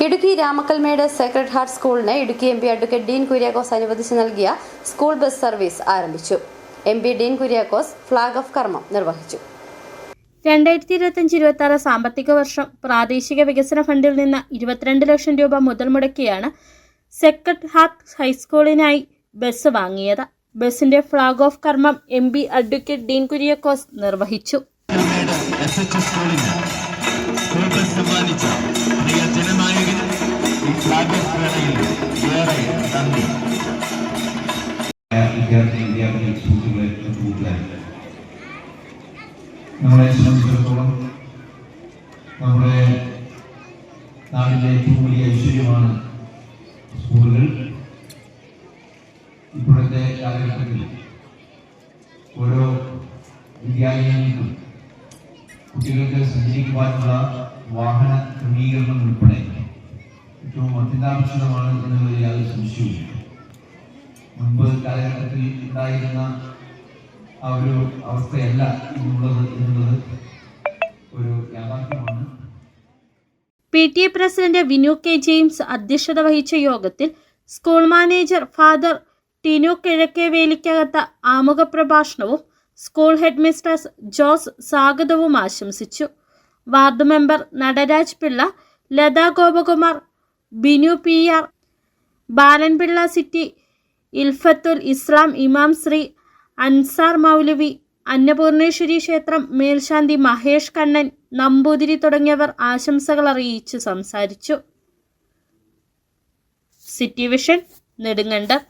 Idukki Ramakkalmedu Sacred heart സ്കൂളിന് Idukki M P advocate Dean Kuriakose അനുവദിച്ചു നൽകിയ സ്കൂൾ ബസ് സർവീസ് ആരംഭിച്ചു. M P Dean Kuriakose flag off കർമ്മം നിർവഹിച്ചു. 2025-26 സാമ്പത്തിക വർഷം പ്രാദേശിക വികസന ഫണ്ടിൽ നിന്ന് 22 ലക്ഷം രൂപ മുതൽ മുടക്കിയാണ് സേക്രഡ് ഹാർട്ട് ഹൈസ്കൂളിനായി ബസ് വാങ്ങിയത്. ബസിന്റെ ഫ്ളാഗ് ഓഫ് കർമ്മം M P advocate Dean Kuriakose നിർവഹിച്ചു. നമ്മളെ സംബന്ധിച്ചിടത്തോളം നമ്മുടെ നാടിൻ്റെ ഏറ്റവും വലിയ ഐശ്വര്യമാണ് സ്കൂളുകൾ. ഇപ്പോഴത്തെ കാലഘട്ടത്തിൽ ഓരോ വിദ്യാലയങ്ങൾക്കും കുട്ടികൾക്ക് സഞ്ചരിക്കുവാനുള്ള വാഹന ക്രമീകരണം ഉൾപ്പെടെ ഏറ്റവും അത്യന്താപേക്ഷിതമാണ് എന്നുള്ളതിൽ യാതൊരു സംശയവുമില്ല. മുൻപ് കാലഘട്ടത്തിൽ ഉണ്ടായിരുന്ന ആ ഒരു അവസ്ഥയല്ല ഇന്നുള്ളത് എന്നുള്ളത് ഒരു യാഥാർത്ഥ്യമാണ്. PTA president Vinu K James അധ്യക്ഷത വഹിച്ച യോഗത്തിൽ school manager father Tinu Kizhakkevelikkakath ആമുഖ പ്രഭാഷണവും സ്കൂൾ ഹെഡ് മിസ്റ്റേഴ്സ് ജോസ് സ്വാഗതവും ആശംസിച്ചു. Ward member Nataraj Pillai, Latha Gopakumar, Binu PR, Balanpillai city, Ilfathul Islam ഇമാം ശ്രീ അൻസാർ മൗലവി, അന്നപൂർണേശ്വരി ക്ഷേത്രം മേൽശാന്തി മഹേഷ് കണ്ണൻ നമ്പൂതിരി തുടങ്ങിയവർ ആശംസകൾ അറിയിച്ച് സംസാരിച്ചു. City vision, Nedumkandam.